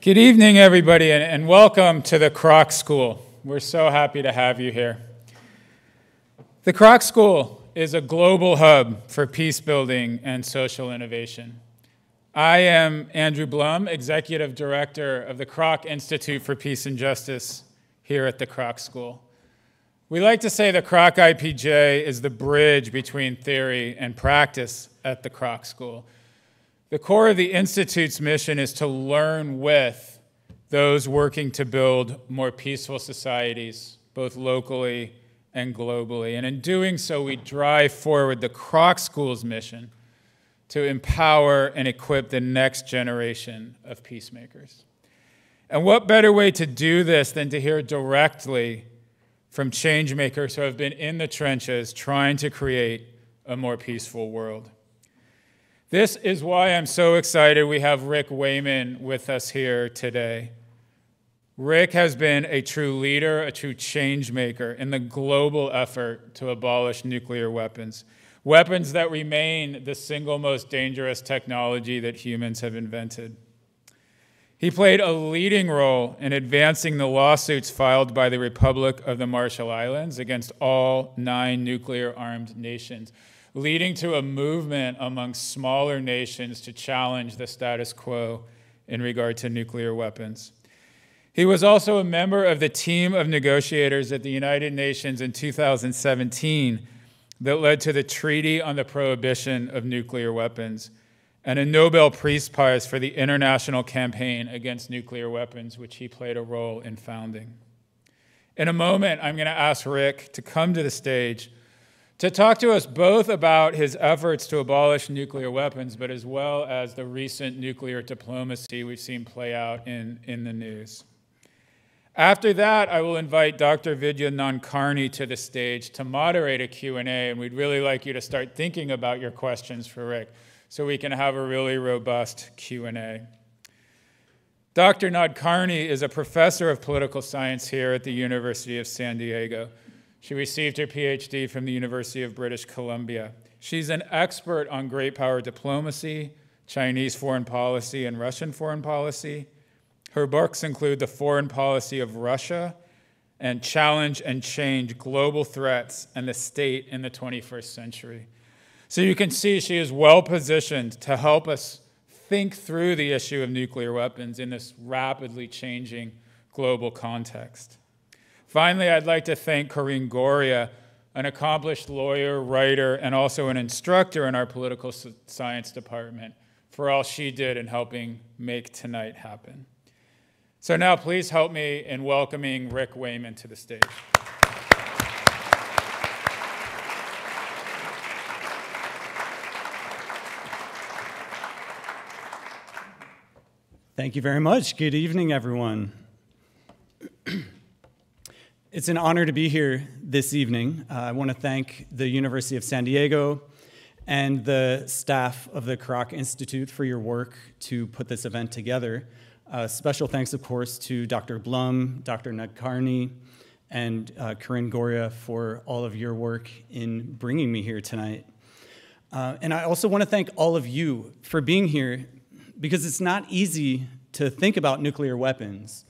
Good evening, everybody, and welcome to the Kroc School. We're so happy to have you here. The Kroc School is a global hub for peace building and social innovation. I am Andrew Blum, Executive Director of the Kroc Institute for Peace and Justice here at the Kroc School. We like to say the Kroc IPJ is the bridge between theory and practice at the Kroc School. The core of the Institute's mission is to learn with those working to build more peaceful societies, both locally and globally. And in doing so, we drive forward the Kroc School's mission to empower and equip the next generation of peacemakers. And what better way to do this than to hear directly from change makers who have been in the trenches trying to create a more peaceful world. This is why I'm so excited we have Rick Wayman with us here today. Rick has been a true leader, a true change maker in the global effort to abolish nuclear weapons, weapons that remain the single most dangerous technology that humans have invented. He played a leading role in advancing the lawsuits filed by the Republic of the Marshall Islands against all 9 nuclear-armed nations, leading to a movement among smaller nations to challenge the status quo in regard to nuclear weapons. He was also a member of the team of negotiators at the United Nations in 2017 that led to the Treaty on the Prohibition of Nuclear Weapons and a Nobel Peace Prize for the international campaign against nuclear weapons, which he played a role in founding. In a moment, I'm going to ask Rick to come to the stage to talk to us both about his efforts to abolish nuclear weapons, but as well as the recent nuclear diplomacy we've seen play out in the news. After that, I will invite Dr. Vidya Nadkarni to the stage to moderate a Q&A, and we'd really like you to start thinking about your questions for Rick so we can have a really robust Q&A. Dr. Nadkarni is a professor of political science here at the University of San Diego. She received her PhD from the University of British Columbia. She's an expert on great power diplomacy, Chinese foreign policy, and Russian foreign policy. Her books include The Foreign Policy of Russia and Challenge and Change: Global Threats and the State in the 21st Century. So you can see she is well positioned to help us think through the issue of nuclear weapons in this rapidly changing global context. Finally, I'd like to thank Corinne Goria, an accomplished lawyer, writer, and also an instructor in our political science department, for all she did in helping make tonight happen. So now please help me in welcoming Rick Wayman to the stage. Thank you very much. Good evening, everyone. It's an honor to be here this evening. I want to thank the University of San Diego and the staff of the Kroc Institute for your work to put this event together. Special thanks, of course, to Dr. Blum, Dr. Nadkarni, and Corinne Goria for all of your work in bringing me here tonight. And I also want to thank all of you for being here, because it's not easy to think about nuclear weapons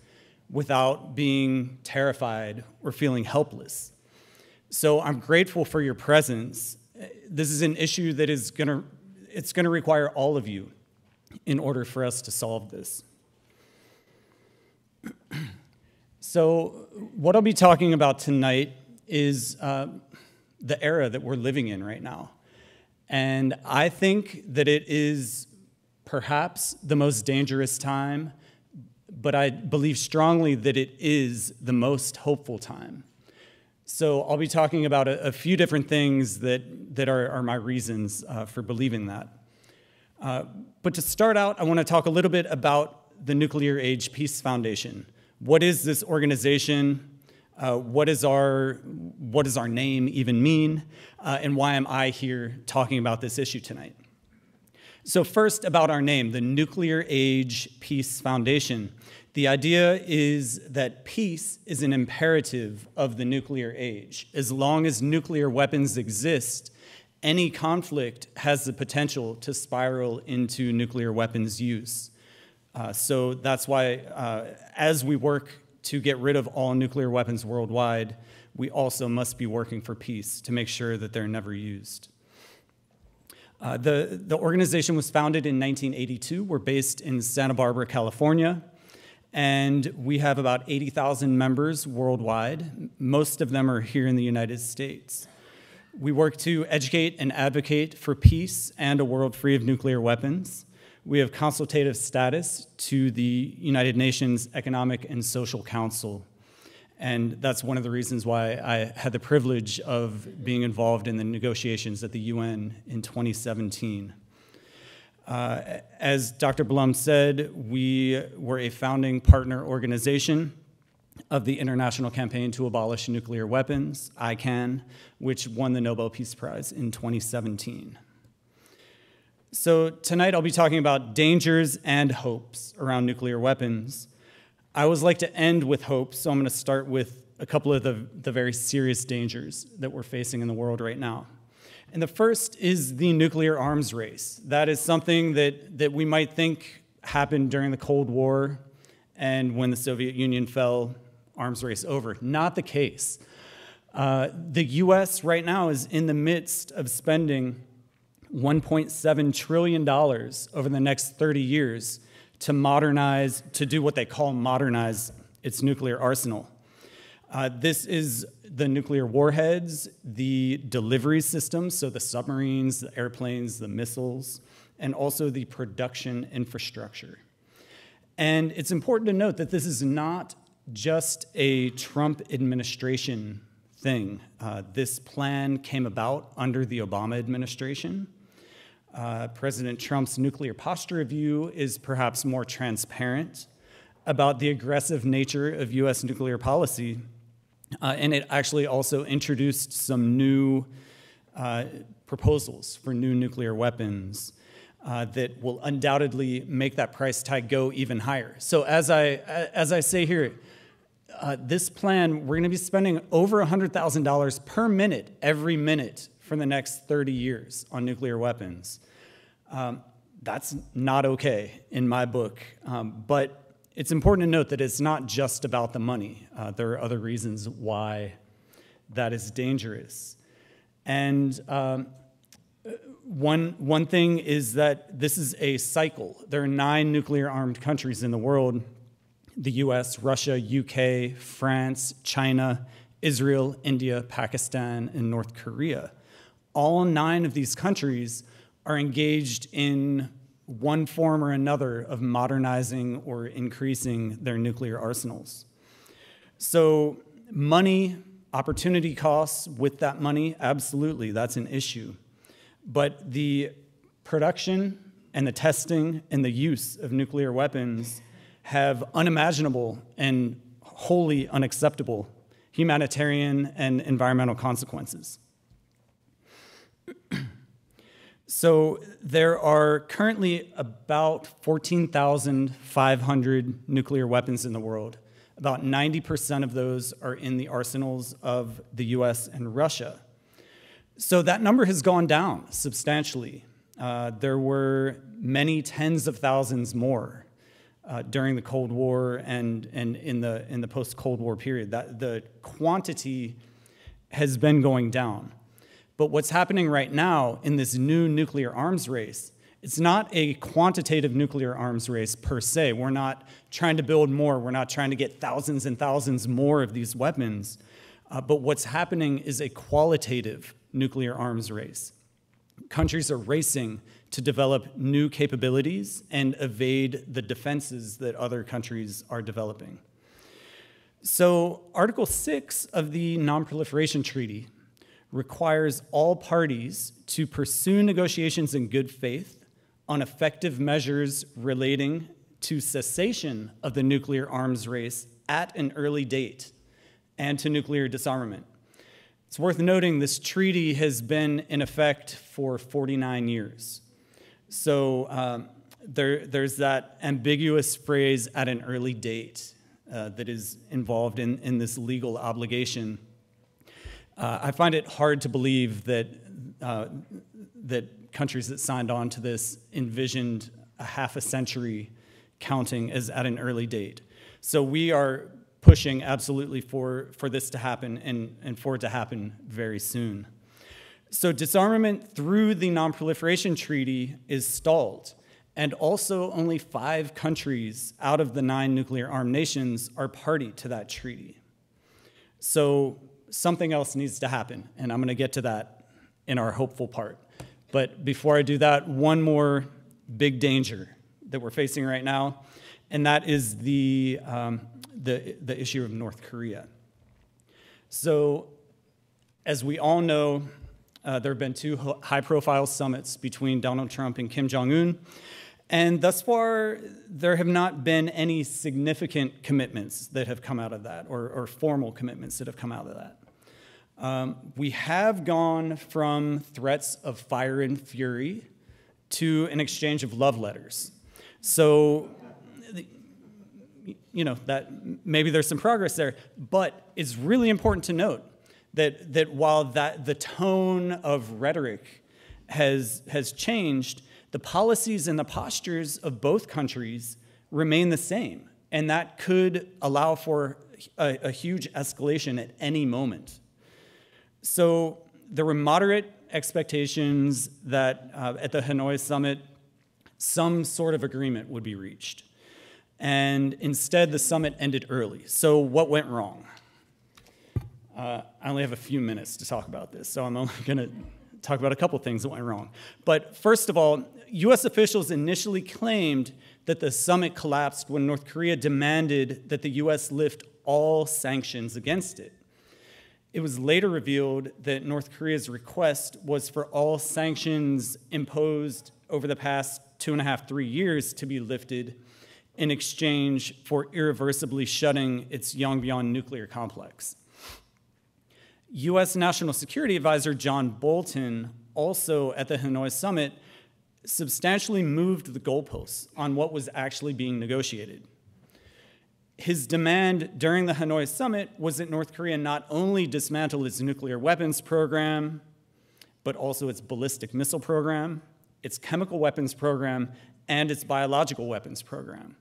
without being terrified or feeling helpless. So I'm grateful for your presence. This is an issue that is gonna require all of you in order for us to solve this. So what I'll be talking about tonight is the era that we're living in right now. And I think that it is perhaps the most dangerous time, but I believe strongly that it is the most hopeful time. So I'll be talking about a few different things that are my reasons for believing that. But to start out, I want to talk a little bit about the Nuclear Age Peace Foundation. What is this organization? What does our name even mean? And why am I here talking about this issue tonight? So first, about our name, the Nuclear Age Peace Foundation. The idea is that peace is an imperative of the nuclear age. As long as nuclear weapons exist, any conflict has the potential to spiral into nuclear weapons use. So that's why as we work to get rid of all nuclear weapons worldwide, we also must be working for peace to make sure that they're never used. The organization was founded in 1982. We're based in Santa Barbara, California, and we have about 80,000 members worldwide. Most of them are here in the United States. We work to educate and advocate for peace and a world free of nuclear weapons. We have consultative status to the United Nations Economic and Social Council. And that's one of the reasons why I had the privilege of being involved in the negotiations at the UN in 2017. As Dr. Blum said, we were a founding partner organization of the International Campaign to Abolish Nuclear Weapons, ICAN, which won the Nobel Peace Prize in 2017. So tonight I'll be talking about dangers and hopes around nuclear weapons. I always like to end with hope, so I'm going to start with a couple of the very serious dangers that we're facing in the world right now. And the first is the nuclear arms race. That is something that we might think happened during the Cold War and when the Soviet Union fell, arms race over. Not the case. The US right now is in the midst of spending $1.7 trillion over the next 30 years to modernize, to do what they call modernize its nuclear arsenal. This is the nuclear warheads, the delivery systems, so the submarines, the airplanes, the missiles, and also the production infrastructure. And it's important to note that this is not just a Trump administration thing. This plan came about under the Obama administration. President Trump's nuclear posture review is perhaps more transparent about the aggressive nature of US nuclear policy, and it actually also introduced some new proposals for new nuclear weapons that will undoubtedly make that price tag go even higher. So as I say here, this plan, we're gonna be spending over $100,000 per minute, every minute, for the next 30 years on nuclear weapons. That's not okay in my book, but it's important to note that it's not just about the money. There are other reasons why that is dangerous. And one thing is that this is a cycle. There are 9 nuclear-armed countries in the world: the US, Russia, UK, France, China, Israel, India, Pakistan, and North Korea. All 9 of these countries are engaged in one form or another of modernizing or increasing their nuclear arsenals. So money, opportunity costs with that money, absolutely, that's an issue. But the production and the testing and the use of nuclear weapons have unimaginable and wholly unacceptable humanitarian and environmental consequences. So there are currently about 14,500 nuclear weapons in the world. About 90% of those are in the arsenals of the US and Russia. So that number has gone down substantially. There were many tens of thousands more during the Cold War and in the post-Cold War period. The quantity has been going down. But what's happening right now in this new nuclear arms race, it's not a quantitative nuclear arms race per se. We're not trying to build more. We're not trying to get thousands and thousands more of these weapons. But what's happening is a qualitative nuclear arms race. Countries are racing to develop new capabilities and evade the defenses that other countries are developing. So Article 6 of the Non-Proliferation Treaty requires all parties to pursue negotiations in good faith on effective measures relating to cessation of the nuclear arms race at an early date and to nuclear disarmament. It's worth noting this treaty has been in effect for 49 years. So there's that ambiguous phrase, at an early date, that is involved in this legal obligation. I find it hard to believe that that countries that signed on to this envisioned a half a century counting as at an early date. So we are pushing absolutely for this to happen and for it to happen very soon. So disarmament through the Non-Proliferation Treaty is stalled, and also only 5 countries out of the 9 nuclear-armed nations are party to that treaty. So something else needs to happen, and I'm going to get to that in our hopeful part. But before I do that, one more big danger that we're facing right now, and that is the issue of North Korea. So as we all know, there have been 2 high-profile summits between Donald Trump and Kim Jong-un, and thus far, there have not been any significant commitments that have come out of that, or formal commitments that have come out of that. We have gone from threats of fire and fury to an exchange of love letters. So, you know, that maybe there's some progress there, but it's really important to note that while the tone of rhetoric has changed, the policies and the postures of both countries remain the same, and that could allow for a huge escalation at any moment. So there were moderate expectations that at the Hanoi summit, some sort of agreement would be reached. And instead, the summit ended early. So what went wrong? I only have a few minutes to talk about this, so I'm only going to talk about a couple things that went wrong. But first of all, U.S. officials initially claimed that the summit collapsed when North Korea demanded that the U.S. lift all sanctions against it. It was later revealed that North Korea's request was for all sanctions imposed over the past 2.5, 3 years to be lifted in exchange for irreversibly shutting its Yongbyon nuclear complex. U.S. National Security Advisor John Bolton, also at the Hanoi summit, substantially moved the goalposts on what was actually being negotiated. His demand during the Hanoi summit was that North Korea not only dismantle its nuclear weapons program, but also its ballistic missile program, its chemical weapons program, and its biological weapons program.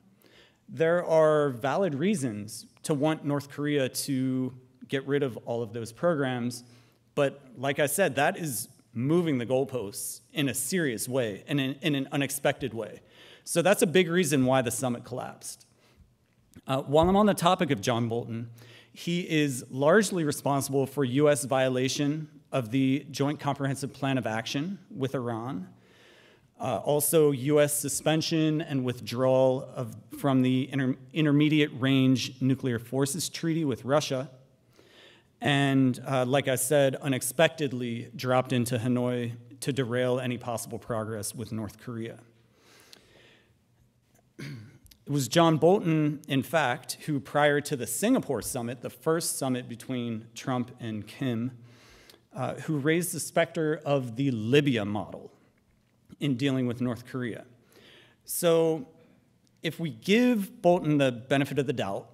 There are valid reasons to want North Korea to get rid of all of those programs, but like I said, that is moving the goalposts in a serious way and in an unexpected way. So that's a big reason why the summit collapsed. While I'm on the topic of John Bolton, he is largely responsible for U.S. violation of the Joint Comprehensive Plan of Action with Iran, also U.S. suspension and withdrawal from the Intermediate Range Nuclear Forces Treaty with Russia, and like I said, unexpectedly dropped into Hanoi to derail any possible progress with North Korea. It was John Bolton, in fact, who prior to the Singapore summit, the first summit between Trump and Kim, who raised the specter of the Libya model in dealing with North Korea. So if we give Bolton the benefit of the doubt,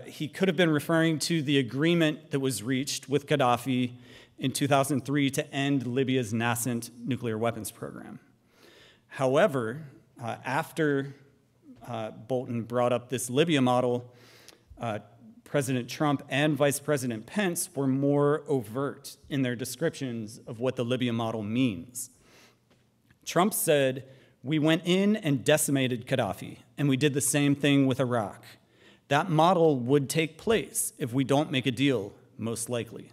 he could have been referring to the agreement that was reached with Gaddafi in 2003 to end Libya's nascent nuclear weapons program. However, after Bolton brought up this Libya model, President Trump and Vice President Pence were more overt in their descriptions of what the Libya model means. Trump said, "We went in and decimated Gaddafi, and we did the same thing with Iraq. That model would take place if we don't make a deal, most likely."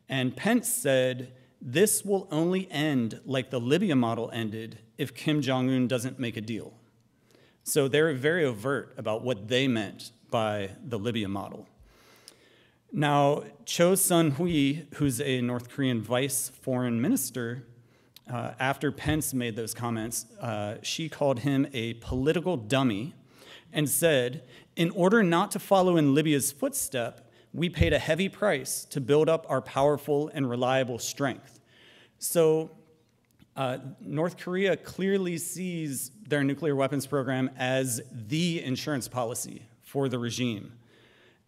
And Pence said, "This will only end like the Libya model ended if Kim Jong-un doesn't make a deal." So they're very overt about what they meant by the Libya model. Now, Cho Sun-hui, who's a North Korean vice foreign minister, after Pence made those comments, she called him a political dummy and said, "In order not to follow in Libya's footstep, we paid a heavy price to build up our powerful and reliable strength." So North Korea clearly sees their nuclear weapons program as the insurance policy for the regime.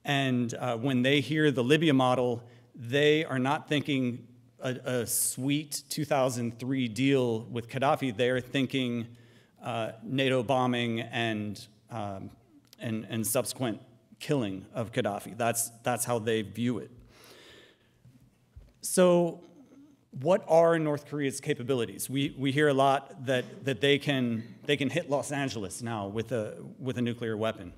And when they hear the Libya model, they are not thinking a sweet 2003 deal with Gaddafi. They are thinking NATO bombing and subsequent killing of Gaddafi. That's how they view it. So what are North Korea's capabilities? We hear a lot that they can hit Los Angeles now with a nuclear weapon.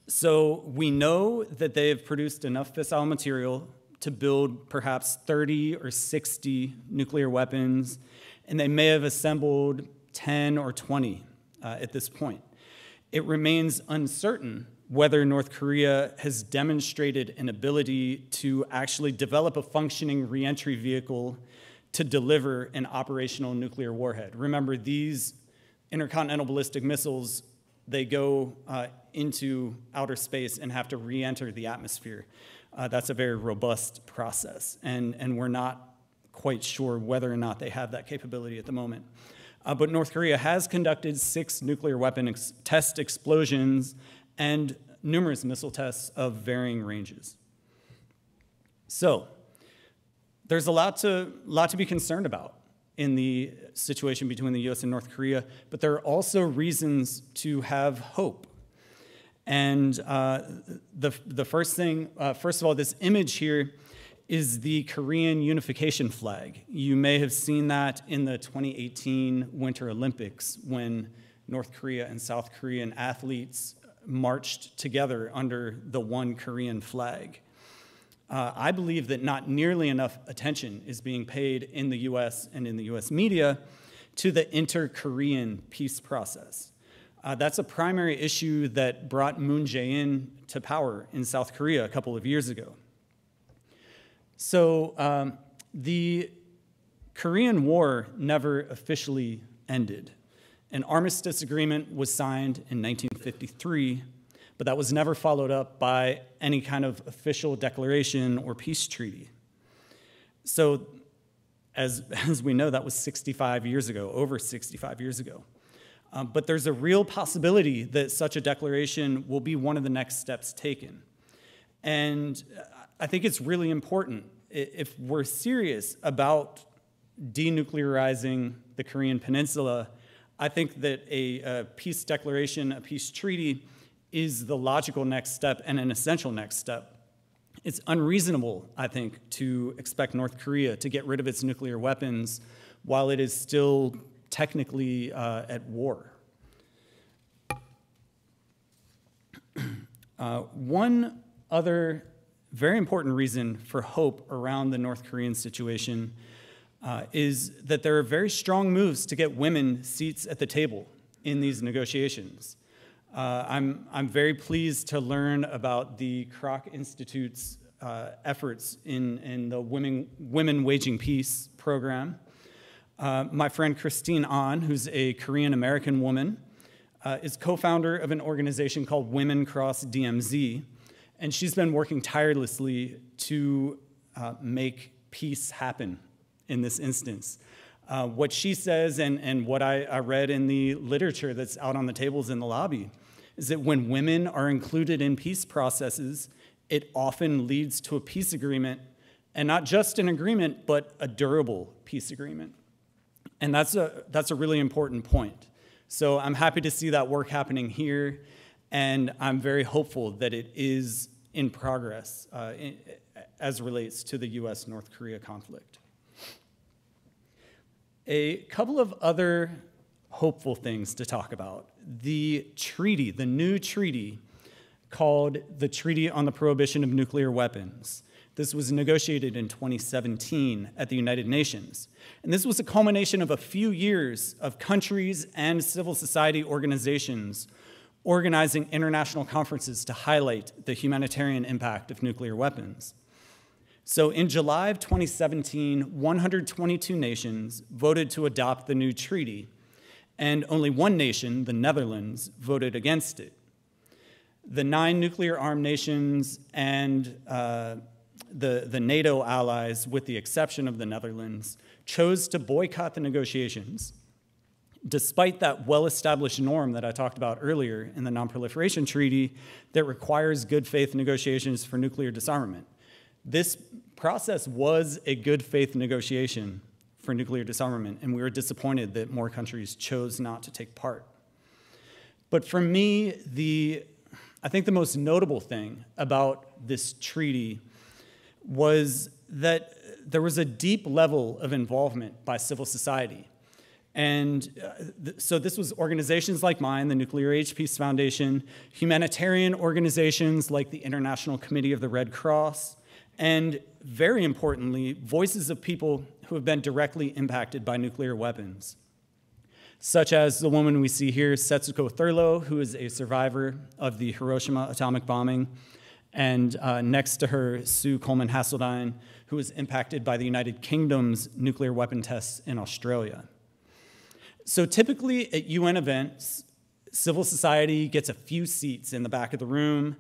So we know that they have produced enough fissile material to build perhaps 30 or 60 nuclear weapons, and they may have assembled 10 or 20 at this point. It remains uncertain whether North Korea has demonstrated an ability to actually develop a functioning reentry vehicle to deliver an operational nuclear warhead. Remember, these intercontinental ballistic missiles, they go into outer space and have to re-enter the atmosphere. That's a very robust process, and we're not quite sure whether or not they have that capability at the moment. But North Korea has conducted 6 nuclear weapon test explosions and numerous missile tests of varying ranges. So there's a lot to be concerned about in the situation between the US and North Korea, but there are also reasons to have hope. And the first thing, first of all, this image here is the Korean unification flag. You may have seen that in the 2018 Winter Olympics when North Korea and South Korean athletes marched together under the one Korean flag. I believe that not nearly enough attention is being paid in the US and in the US media to the inter-Korean peace process. That's a primary issue that brought Moon Jae-in to power in South Korea a couple of years ago. So the Korean War never officially ended. An armistice agreement was signed in 1953, but that was never followed up by any kind of official declaration or peace treaty. So as we know, that was 65 years ago, over 65 years ago. But there's a real possibility that such a declaration will be one of the next steps taken. And I think it's really important, if we're serious about denuclearizing the Korean Peninsula, I think that a peace declaration, a peace treaty, is the logical next step and an essential next step. It's unreasonable, I think, to expect North Korea to get rid of its nuclear weapons while it is still technically at war. One other very important reason for hope around the North Korean situation is that there are very strong moves to get women seats at the table in these negotiations. I'm very pleased to learn about the Kroc Institute's efforts in the Women Waging Peace program. My friend Christine An, who's a Korean-American woman, is co-founder of an organization called Women Cross DMZ, and she's been working tirelessly to make peace happen in this instance. What she says and what I read in the literature that's out on the tables in the lobby is that when women are included in peace processes, it often leads to a peace agreement, and not just an agreement, but a durable peace agreement. And that's a really important point. So I'm happy to see that work happening here, and I'm very hopeful that it is in progress as relates to the US-North Korea conflict. A couple of other hopeful things to talk about. The treaty, the new treaty called the Treaty on the Prohibition of Nuclear Weapons. This was negotiated in 2017 at the United Nations. And this was a culmination of a few years of countries and civil society organizations organizing international conferences to highlight the humanitarian impact of nuclear weapons. So in July of 2017, 122 nations voted to adopt the new treaty, and only one nation, the Netherlands, voted against it. The 9 nuclear-armed nations and the NATO allies, with the exception of the Netherlands, chose to boycott the negotiations, despite that well-established norm that I talked about earlier in the Non-Proliferation Treaty that requires good faith negotiations for nuclear disarmament. This process was a good faith negotiation for nuclear disarmament, and we were disappointed that more countries chose not to take part. But for me, I think the most notable thing about this treaty was that there was a deep level of involvement by civil society. And so this was organizations like mine, the Nuclear Age Peace Foundation, humanitarian organizations like the International Committee of the Red Cross, and very importantly, voices of people who have been directly impacted by nuclear weapons, such as the woman we see here, Setsuko Thurlow, who is a survivor of the Hiroshima atomic bombing, and next to her, Sue Coleman-Hasseldine, who was impacted by the United Kingdom's nuclear weapon tests in Australia. So typically at UN events, civil society gets a few seats in the back of the room,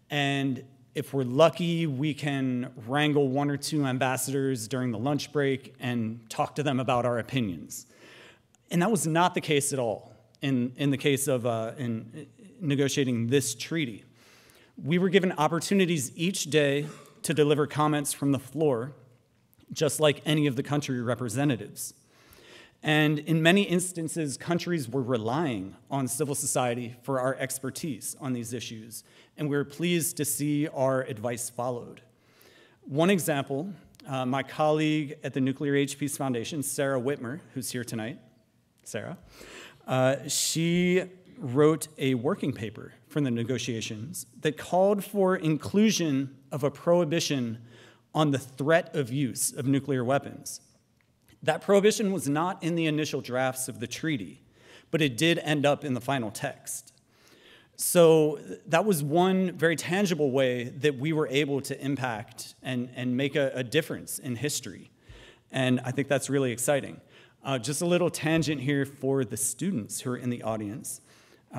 and if we're lucky, we can wrangle one or two ambassadors during the lunch break and talk to them about our opinions. And that was not the case at all in the case of in negotiating this treaty. We were given opportunities each day to deliver comments from the floor, just like any of the country representatives. And in many instances, countries were relying on civil society for our expertise on these issues, and we were pleased to see our advice followed. One example, my colleague at the Nuclear Age Peace Foundation, Sarah Whitmer, who's here tonight, Sarah, she wrote a working paper from the negotiations that called for inclusion of a prohibition on the threat of use of nuclear weapons. That prohibition was not in the initial drafts of the treaty, but it did end up in the final text. So that was one very tangible way that we were able to impact and make a difference in history. And I think that's really exciting. Just a little tangent here for the students who are in the audience.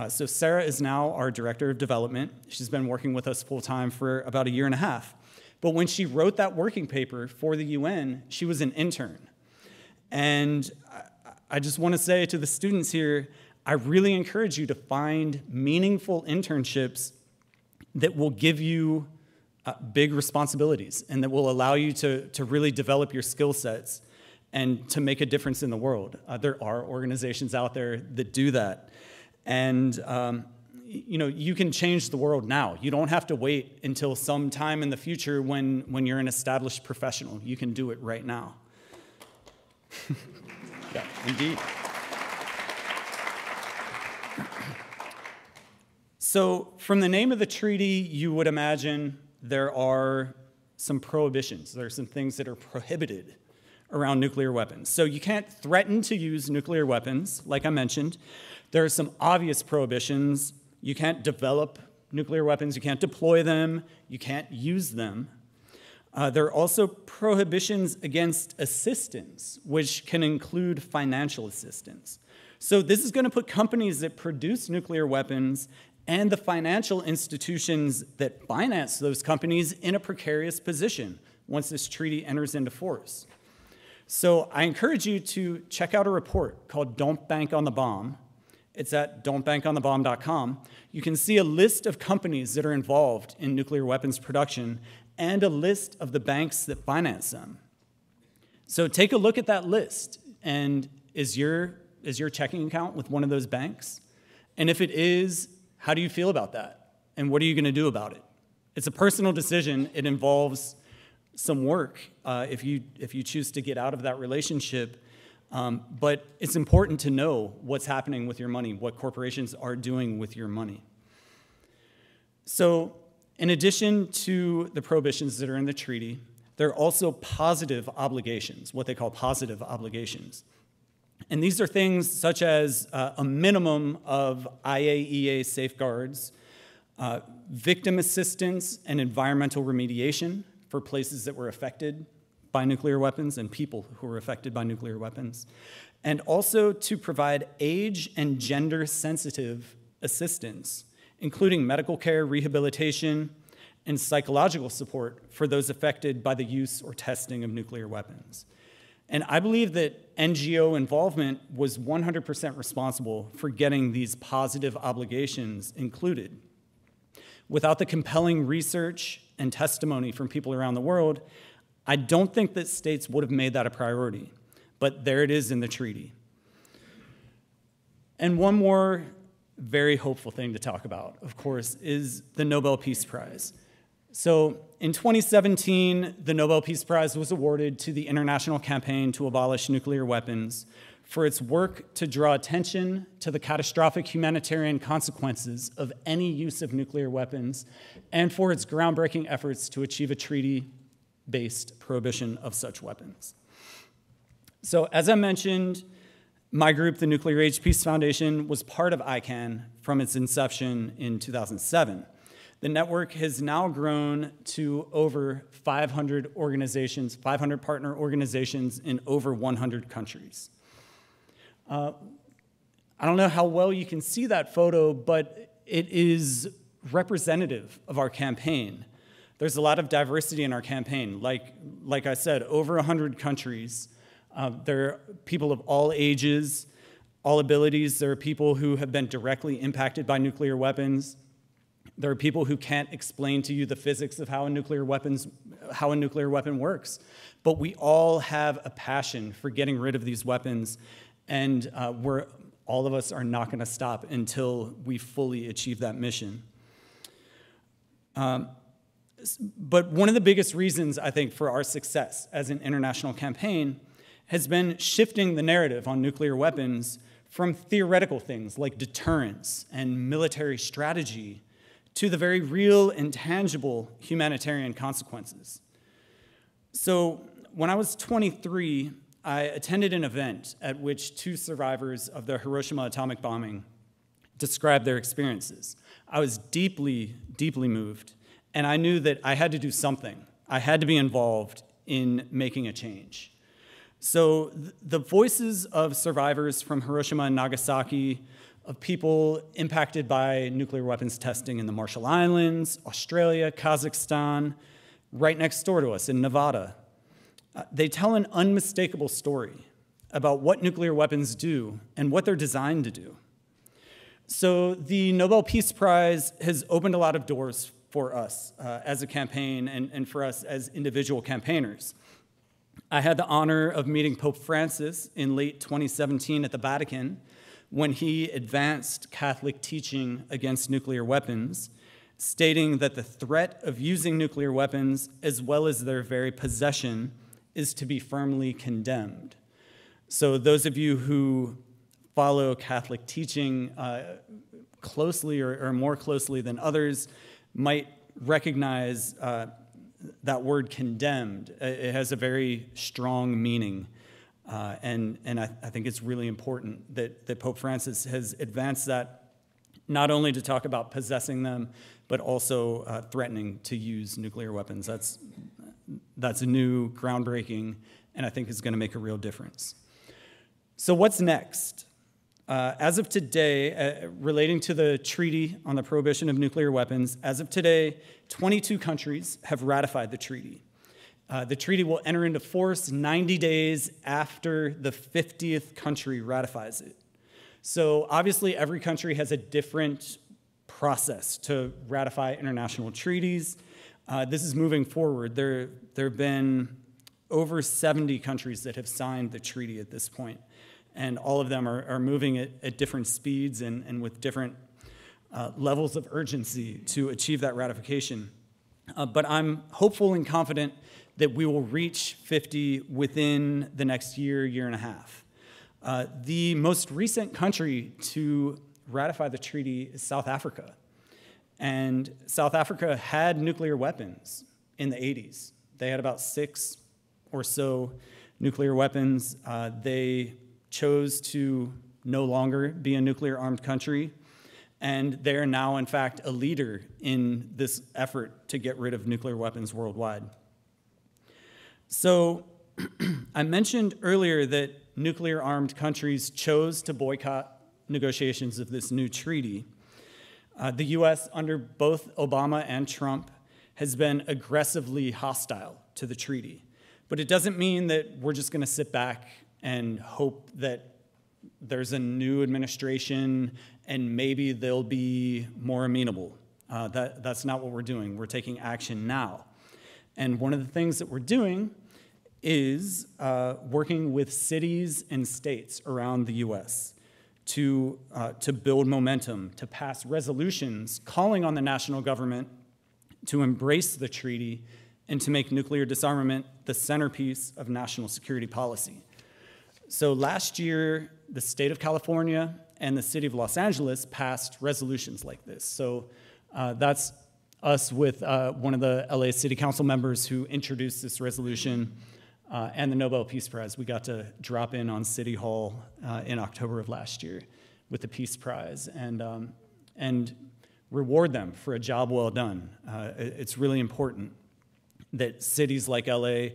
So Sarah is now our Director of Development. She's been working with us full-time for about 1.5 years. But when she wrote that working paper for the UN, she was an intern. And I just want to say to the students here, I really encourage you to find meaningful internships that will give you big responsibilities and that will allow you to really develop your skill sets and to make a difference in the world. There are organizations out there that do that. And you can change the world now. You don't have to wait until some time in the future when you're an established professional. You can do it right now. Yeah, indeed. So from the name of the treaty, you would imagine there are some prohibitions. There are some things that are prohibited around nuclear weapons. So you can't threaten to use nuclear weapons, like I mentioned. There are some obvious prohibitions. You can't develop nuclear weapons. You can't deploy them. You can't use them. There are also prohibitions against assistance, which can include financial assistance. So this is going to put companies that produce nuclear weapons and the financial institutions that finance those companies in a precarious position once this treaty enters into force. So I encourage you to check out a report called Don't Bank on the Bomb. It's at don'tbankonthebomb.com. You can see a list of companies that are involved in nuclear weapons production and a list of the banks that finance them. So take a look at that list, and is your checking account with one of those banks? And if it is, how do you feel about that? And what are you going to do about it? It's a personal decision. It involves some work if you choose to get out of that relationship. But it's important to know what's happening with your money, what corporations are doing with your money. So in addition to the prohibitions that are in the treaty, there are also positive obligations, what they call positive obligations. And these are things such as a minimum of IAEA safeguards, victim assistance and environmental remediation for places that were affected by nuclear weapons and people who were affected by nuclear weapons, and also to provide age and gender-sensitive assistance, including medical care, rehabilitation, and psychological support for those affected by the use or testing of nuclear weapons. And I believe that NGO involvement was 100% responsible for getting these positive obligations included. Without the compelling research and testimony from people around the world, I don't think that states would have made that a priority. but there it is in the treaty. And one more very hopeful thing to talk about, of course, is the Nobel Peace Prize. So in 2017, the Nobel Peace Prize was awarded to the International Campaign to Abolish Nuclear Weapons for its work to draw attention to the catastrophic humanitarian consequences of any use of nuclear weapons and for its groundbreaking efforts to achieve a treaty-based prohibition of such weapons. So as I mentioned, my group, the Nuclear Age Peace Foundation, was part of ICAN from its inception in 2007. The network has now grown to over 500 organizations, 500 partner organizations in over 100 countries. I don't know how well you can see that photo, but it is representative of our campaign. There's a lot of diversity in our campaign. Like I said, over 100 countries. There are people of all ages, all abilities. There are people who have been directly impacted by nuclear weapons. There are people who can't explain to you the physics of how a nuclear weapon works. But we all have a passion for getting rid of these weapons, and all of us are not going to stop until we fully achieve that mission. But one of the biggest reasons, I think, for our success as an international campaign has been shifting the narrative on nuclear weapons from theoretical things like deterrence and military strategy to the very real and tangible humanitarian consequences. So when I was 23, I attended an event at which two survivors of the Hiroshima atomic bombing described their experiences. I was deeply, deeply moved, and I knew that I had to do something. I had to be involved in making a change. So the voices of survivors from Hiroshima and Nagasaki, of people impacted by nuclear weapons testing in the Marshall Islands, Australia, Kazakhstan, right next door to us in Nevada, they tell an unmistakable story about what nuclear weapons do and what they're designed to do. So the Nobel Peace Prize has opened a lot of doors for us as a campaign and for us as individual campaigners. I had the honor of meeting Pope Francis in late 2017 at the Vatican when he advanced Catholic teaching against nuclear weapons, stating that the threat of using nuclear weapons, as well as their very possession, is to be firmly condemned. So those of you who follow Catholic teaching closely or more closely than others might recognize that word condemned. It has a very strong meaning. And I think it's really important that Pope Francis has advanced that, not only to talk about possessing them, but also threatening to use nuclear weapons. That's a new, groundbreaking, and I think is going to make a real difference. So what's next? As of today, relating to the Treaty on the Prohibition of Nuclear Weapons, as of today, 22 countries have ratified the treaty. The treaty will enter into force 90 days after the 50th country ratifies it. So obviously, every country has a different process to ratify international treaties. This is moving forward. There have been over 70 countries that have signed the treaty at this point, and all of them are moving at different speeds and with different levels of urgency to achieve that ratification. But I'm hopeful and confident that we will reach 50 within the next year, year and a half. The most recent country to ratify the treaty is South Africa. And South Africa had nuclear weapons in the 80s. They had about 6 or so nuclear weapons. They chose to no longer be a nuclear-armed country, and they are now, in fact, a leader in this effort to get rid of nuclear weapons worldwide. So I mentioned earlier that nuclear-armed countries chose to boycott negotiations of this new treaty. The U.S., under both Obama and Trump, has been aggressively hostile to the treaty. But it doesn't mean that we're just going to sit back and hope that there's a new administration and maybe they'll be more amenable. That's not what we're doing. We're taking action now. And one of the things that we're doing is working with cities and states around the US to build momentum, to pass resolutions calling on the national government to embrace the treaty and to make nuclear disarmament the centerpiece of national security policy. So last year, the state of California and the city of Los Angeles passed resolutions like this. So that's us with one of the LA City Council members who introduced this resolution and the Nobel Peace Prize. We got to drop in on City Hall in October of last year with the Peace Prize and reward them for a job well done. It's really important that cities like LA,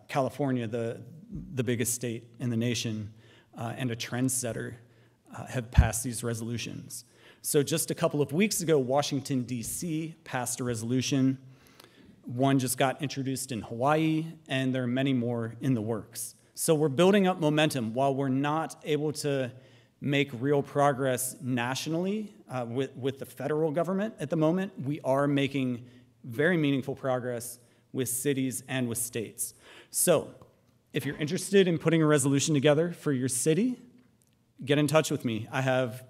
California, the biggest state in the nation, and a trendsetter have passed these resolutions. So just a couple of weeks ago, Washington, D.C. passed a resolution. One just got introduced in Hawaii, and there are many more in the works. So we're building up momentum. While we're not able to make real progress nationally with the federal government at the moment, we are making very meaningful progress with cities and with states. So if you're interested in putting a resolution together for your city, get in touch with me. I have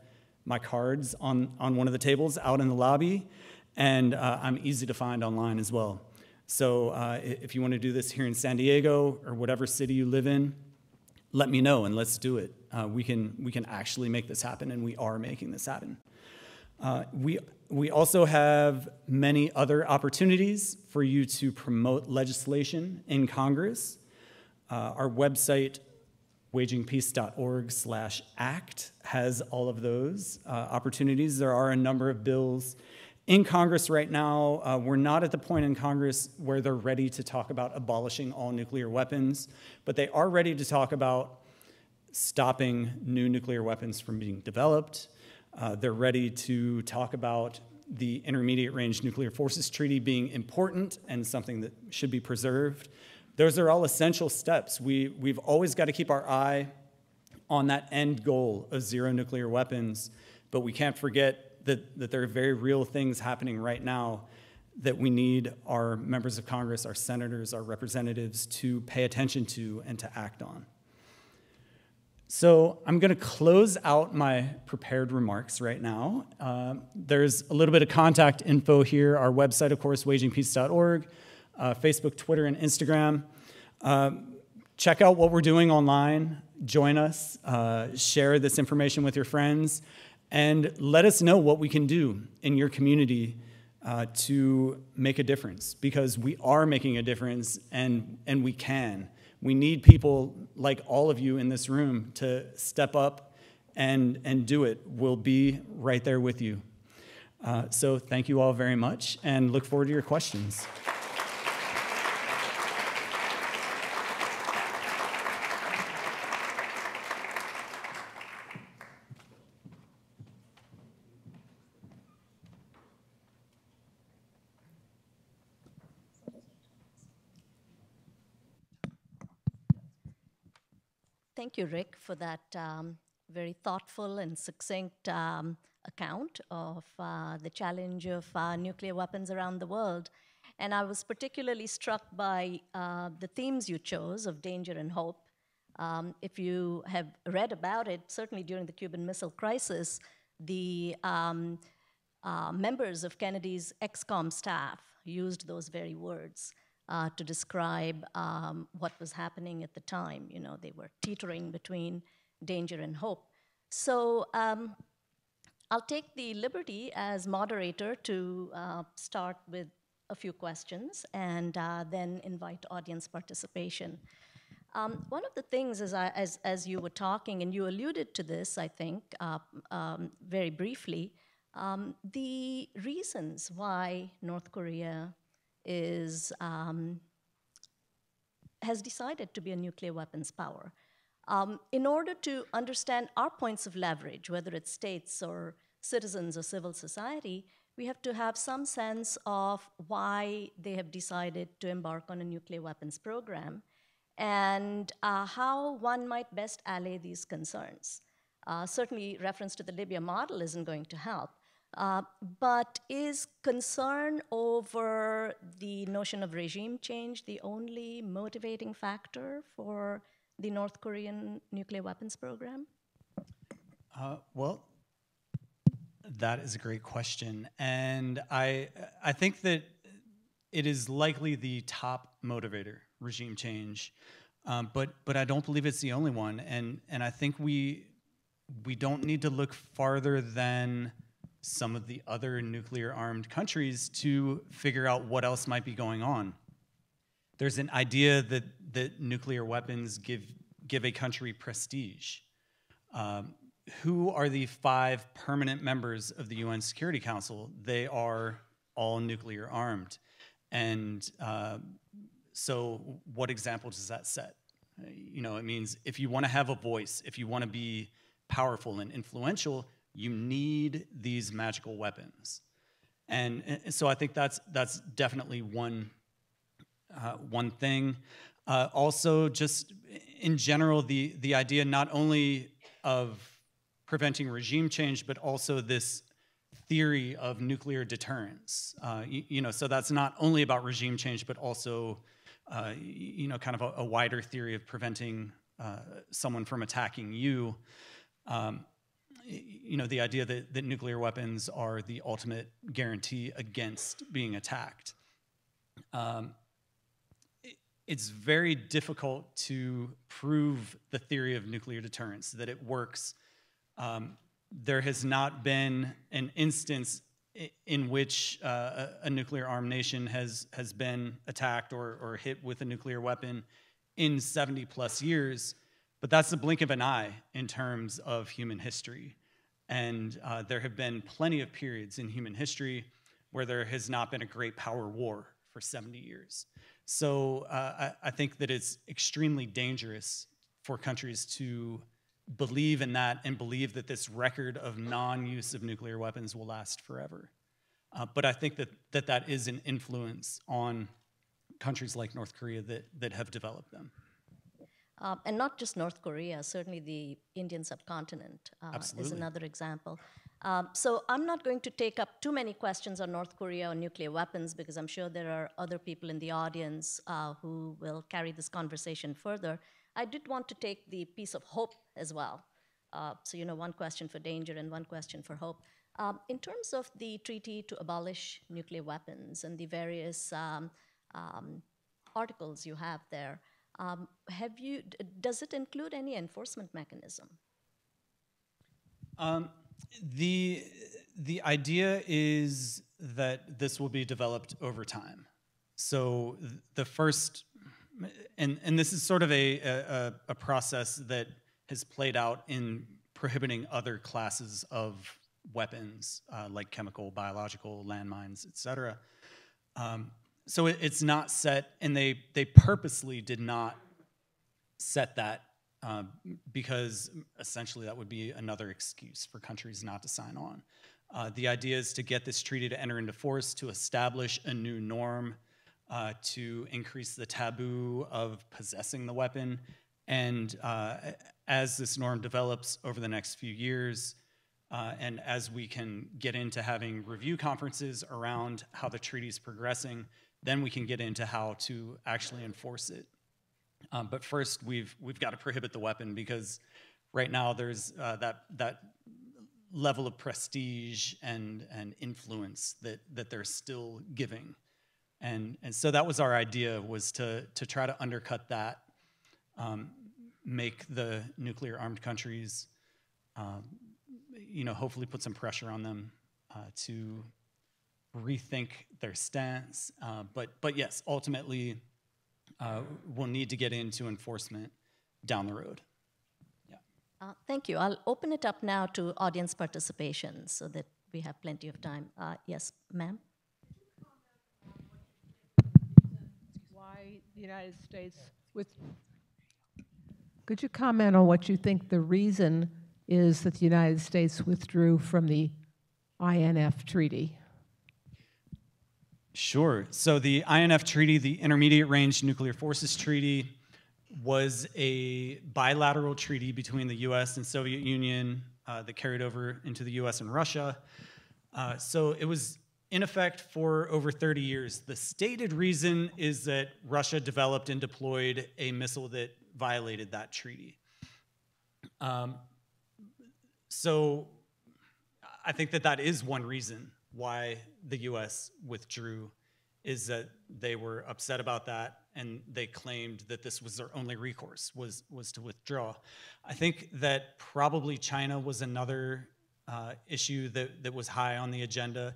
my cards on one of the tables out in the lobby, and I'm easy to find online as well. So if you want to do this here in San Diego or whatever city you live in, let me know and let's do it. We can actually make this happen, and we are making this happen. We also have many other opportunities for you to promote legislation in Congress. Our website, wagingpeace.org/act, has all of those opportunities. There are a number of bills in Congress right now. We're not at the point in Congress where they're ready to talk about abolishing all nuclear weapons, but they are ready to talk about stopping new nuclear weapons from being developed. They're ready to talk about the Intermediate Range Nuclear Forces Treaty being important and something that should be preserved. Those are all essential steps. We've always got to keep our eye on that end goal of zero nuclear weapons, but we can't forget that there are very real things happening right now that we need our members of Congress, our senators, our representatives to pay attention to and to act on. So I'm going to close out my prepared remarks right now. There's a little bit of contact info here. Our website, of course, wagingpeace.org, Facebook, Twitter, and Instagram. Check out what we're doing online. Join us. Share this information with your friends. And let us know what we can do in your community to make a difference, because we are making a difference, and we can. We need people like all of you in this room to step up and do it. We'll be right there with you. So thank you all very much, and look forward to your questions. Thank you, Rick, for that very thoughtful and succinct account of the challenge of nuclear weapons around the world. And I was particularly struck by the themes you chose of danger and hope. If you have read about it, certainly during the Cuban Missile Crisis, the members of Kennedy's ExComm staff used those very words to describe what was happening at the time. You know, they were teetering between danger and hope. So I'll take the liberty as moderator to start with a few questions and then invite audience participation. One of the things as you were talking, and you alluded to this, I think, very briefly, the reasons why North Korea has decided to be a nuclear weapons power. In order to understand our points of leverage, whether it's states or citizens or civil society, we have to have some sense of why they have decided to embark on a nuclear weapons program and how one might best allay these concerns. Certainly, reference to the Libya model isn't going to help. But is concern over the notion of regime change the only motivating factor for the North Korean nuclear weapons program? Well, that is a great question. And I think that it is likely the top motivator, regime change. But I don't believe it's the only one. And I think we don't need to look farther than some of the other nuclear-armed countries to figure out what else might be going on. There's an idea that nuclear weapons give a country prestige. Who are the 5 permanent members of the UN Security Council? They are all nuclear armed. And so what example does that set? You know, it means if you want to have a voice, if you want to be powerful and influential, you need these magical weapons. And so I think that's definitely one thing. Also, just in general, the idea not only of preventing regime change, but also this theory of nuclear deterrence. You know, so that's not only about regime change, but also, you know, kind of a wider theory of preventing someone from attacking you. You know, the idea that nuclear weapons are the ultimate guarantee against being attacked. It's very difficult to prove the theory of nuclear deterrence, that it works. There has not been an instance in which a nuclear-armed nation has been attacked or hit with a nuclear weapon in 70-plus years, but that's the blink of an eye in terms of human history. And there have been plenty of periods in human history where there has not been a great power war for 70 years. So I think that it's extremely dangerous for countries to believe in that and believe that this record of non-use of nuclear weapons will last forever. But I think that is an influence on countries like North Korea that have developed them. And not just North Korea, certainly the Indian subcontinent is another example. So I'm not going to take up too many questions on North Korea or nuclear weapons, because I'm sure there are other people in the audience who will carry this conversation further. I did want to take the piece of hope as well. So, you know, one question for danger and one question for hope. In terms of the treaty to abolish nuclear weapons and the various articles you have there, does it include any enforcement mechanism? The idea is that this will be developed over time. So the first, and this is sort of a process that has played out in prohibiting other classes of weapons, like chemical, biological, landmines, et cetera. So it's not set, and they purposely did not set that because essentially that would be another excuse for countries not to sign on. The idea is to get this treaty to enter into force, to establish a new norm, to increase the taboo of possessing the weapon. And as this norm develops over the next few years, and as we can get into having review conferences around how the treaty is progressing, then we can get into how to actually enforce it. But first, we've got to prohibit the weapon, because right now there's that level of prestige and influence that they're still giving. And so that was our idea, was to try to undercut that, make the nuclear-armed countries, you know, hopefully put some pressure on them to rethink their stance. But yes, ultimately, we'll need to get into enforcement down the road. Yeah. Thank you. I'll open it up now to audience participation so that we have plenty of time. Yes, ma'am? Why the United States Could you comment on what you think the reason is that the United States withdrew from the INF Treaty? Sure. So the INF Treaty, the Intermediate Range Nuclear Forces Treaty, was a bilateral treaty between the U.S. and Soviet Union that carried over into the U.S. and Russia. So it was in effect for over 30 years. The stated reason is that Russia developed and deployed a missile that violated that treaty. So I think that that is one reason why the US withdrew, is that they were upset about that and they claimed that this was their only recourse, was to withdraw. I think that probably China was another issue that was high on the agenda.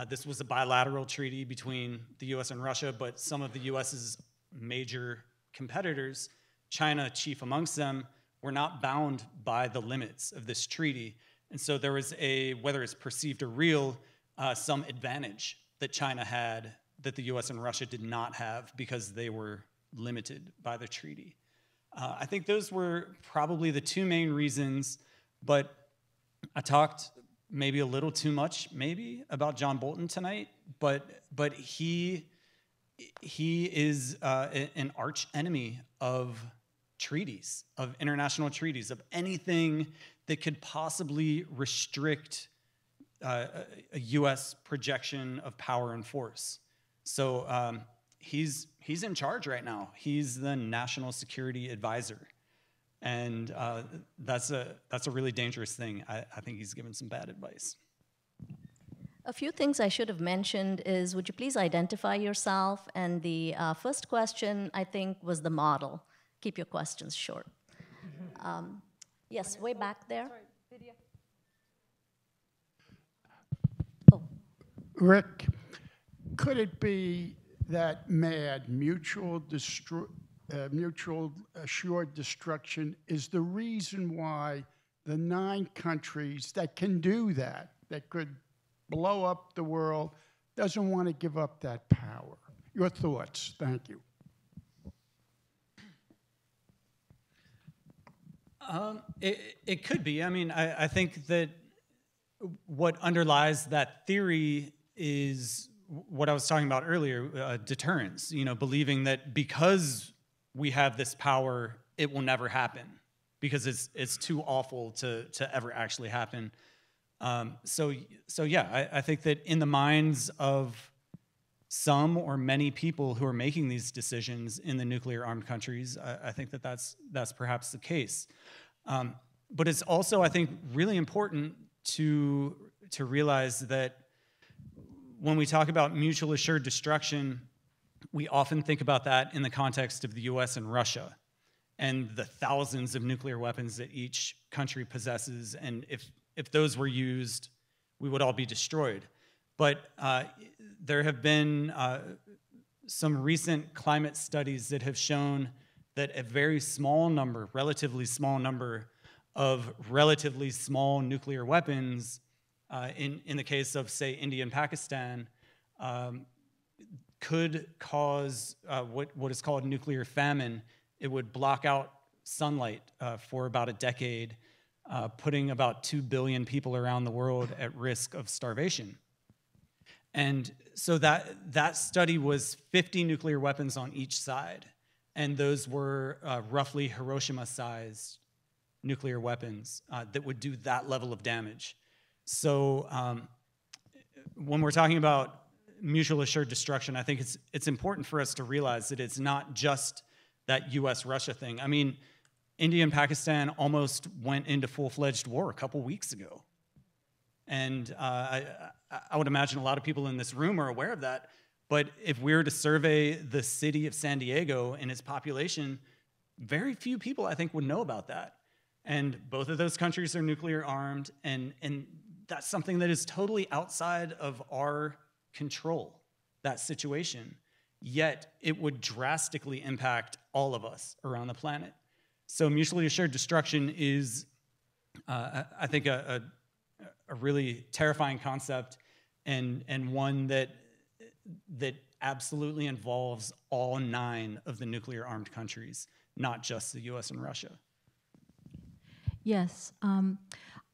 This was a bilateral treaty between the US and Russia, but some of the US's major competitors, China chief amongst them, were not bound by the limits of this treaty. And so there was a, whether it's perceived or real, some advantage that China had that the US and Russia did not have because they were limited by the treaty. I think those were probably the two main reasons, but I talked maybe a little too much, maybe, about John Bolton tonight, but he is an arch enemy of treaties, of international treaties, of anything that could possibly restrict a U.S. projection of power and force. So he's in charge right now. He's the national security advisor. And that's a really dangerous thing. I think he's given some bad advice. A few things I should have mentioned is, would you please identify yourself? And the first question, I think, was the model. Keep your questions short. Yes, way back there. Sorry, video. Oh. Rick, could it be that MAD, mutual assured destruction, is the reason why the 9 countries that can do that could blow up the world, doesn't want to give up that power? Your thoughts. Thank you. It could be. I mean, I think that what underlies that theory is what I was talking about earlier, deterrence. You know, believing that because we have this power, it will never happen because it's too awful to ever actually happen. So yeah, I think that in the minds of some or many people who are making these decisions in the nuclear-armed countries, I think that that's perhaps the case. But it's also, I think, really important to realize that when we talk about mutual assured destruction, we often think about that in the context of the US and Russia and the thousands of nuclear weapons that each country possesses, and if those were used, we would all be destroyed. But there have been some recent climate studies that have shown that a very small number, relatively small number, of relatively small nuclear weapons, in the case of, say, India and Pakistan, could cause what is called nuclear famine. It would block out sunlight for about a decade, putting about 2 billion people around the world at risk of starvation. And so that study was 50 nuclear weapons on each side, and those were roughly Hiroshima-sized nuclear weapons that would do that level of damage. So when we're talking about mutual assured destruction, I think it's important for us to realize that it's not just that US-Russia thing. I mean, India and Pakistan almost went into full-fledged war a couple weeks ago. And I would imagine a lot of people in this room are aware of that. But if we were to survey the city of San Diego and its population, very few people, I think, would know about that. And both of those countries are nuclear armed, and that's something that is totally outside of our control, that situation. Yet it would drastically impact all of us around the planet. So mutually assured destruction is, I think, a really terrifying concept, and one that absolutely involves all 9 of the nuclear-armed countries, not just the US and Russia. Yes.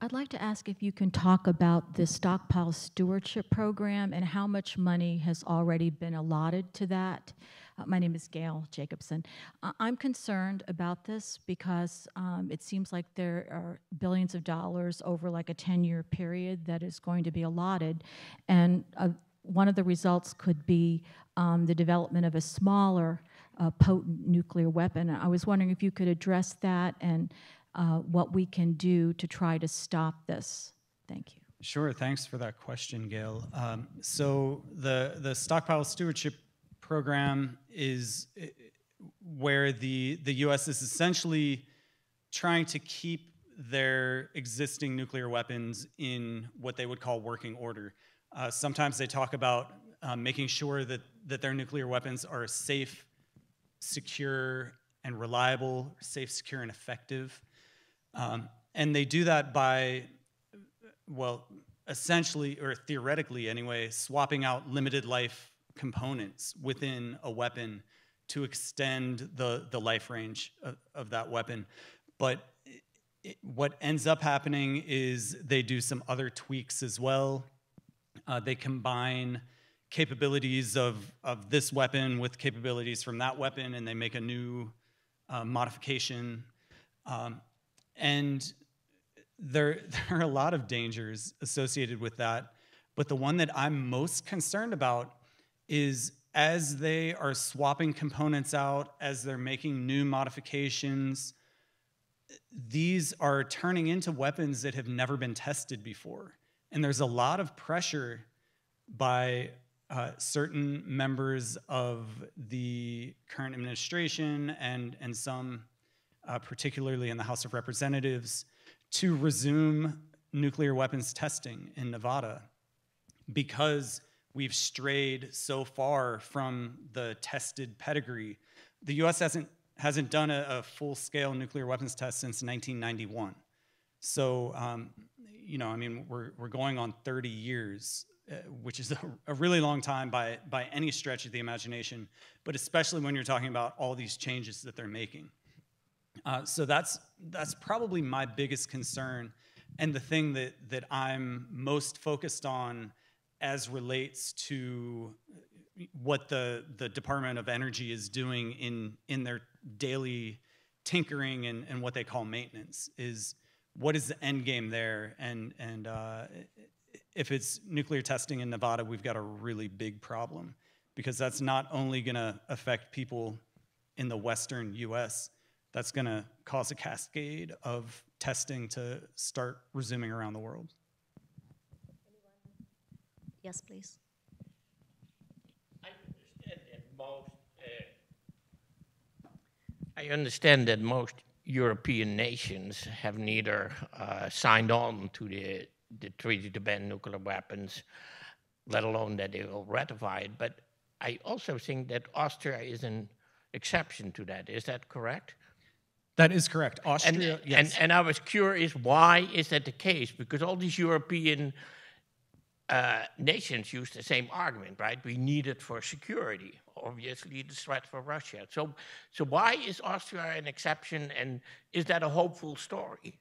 I'd like to ask if you can talk about the stockpile stewardship program and how much money has already been allotted to that. My name is Gail Jacobson. I'm concerned about this because it seems like there are billions of dollars over like a 10-year period that is going to be allotted, and one of the results could be the development of a smaller, potent nuclear weapon. I was wondering if you could address that and what we can do to try to stop this. Thank you. Sure, thanks for that question, Gail. So the stockpile stewardship program is where the U.S. is essentially trying to keep their existing nuclear weapons in what they would call working order. Sometimes they talk about making sure that their nuclear weapons are safe, secure, and reliable, safe, secure, and effective. And they do that by, well, essentially, or theoretically anyway, swapping out limited life components within a weapon to extend the life range of that weapon. But what ends up happening is they do some other tweaks as well. They combine capabilities of this weapon with capabilities from that weapon, and they make a new modification. And there are a lot of dangers associated with that, but the one that I'm most concerned about is as they are swapping components out, as they're making new modifications, these are turning into weapons that have never been tested before. And there's a lot of pressure by certain members of the current administration and some particularly in the House of Representatives, to resume nuclear weapons testing in Nevada because we've strayed so far from the tested pedigree. The U.S. hasn't done a full-scale nuclear weapons test since 1991. So, you know, I mean, we're going on 30 years, which is a really long time by any stretch of the imagination, but especially when you're talking about all these changes that they're making. So that's probably my biggest concern, and the thing that I'm most focused on as relates to what the Department of Energy is doing in their daily tinkering and what they call maintenance is what is the end game there, and if it's nuclear testing in Nevada, we've got a really big problem because that's not only going to affect people in the Western U.S., that's going to cause a cascade of testing to start resuming around the world. Yes, please. I understand that most European nations have neither signed on to the treaty to ban nuclear weapons, let alone that they will ratify it. But I also think that Austria is an exception to that. Is that correct? That is correct. Austria, yes. And I was curious, why is that the case? Because all these European nations use the same argument, right? We need it for security, obviously the threat for Russia. So why is Austria an exception, and is that a hopeful story?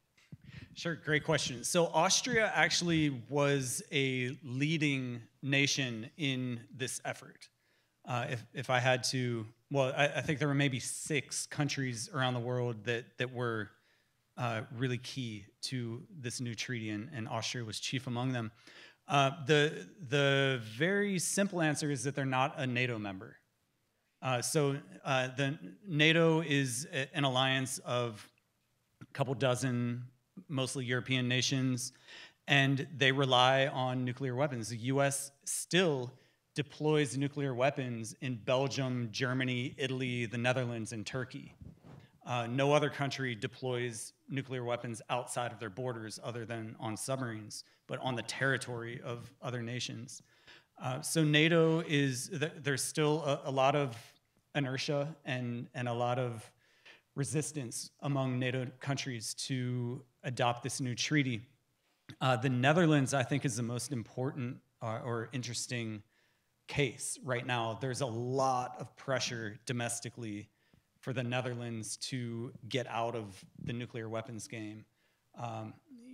Sure, great question. So Austria actually was a leading nation in this effort. If I had to, well, I think there were maybe 6 countries around the world that were really key to this new treaty, and Austria was chief among them. The very simple answer is that they're not a NATO member. The NATO is an alliance of a couple dozen, mostly European nations, and they rely on nuclear weapons. The U.S. still deploys nuclear weapons in Belgium, Germany, Italy, the Netherlands, and Turkey. No other country deploys nuclear weapons outside of their borders other than on submarines, but on the territory of other nations. So NATO is, there's still a lot of inertia and a lot of resistance among NATO countries to adopt this new treaty. The Netherlands, I think, is the most important or interesting case right now. There's a lot of pressure domestically for the Netherlands to get out of the nuclear weapons game.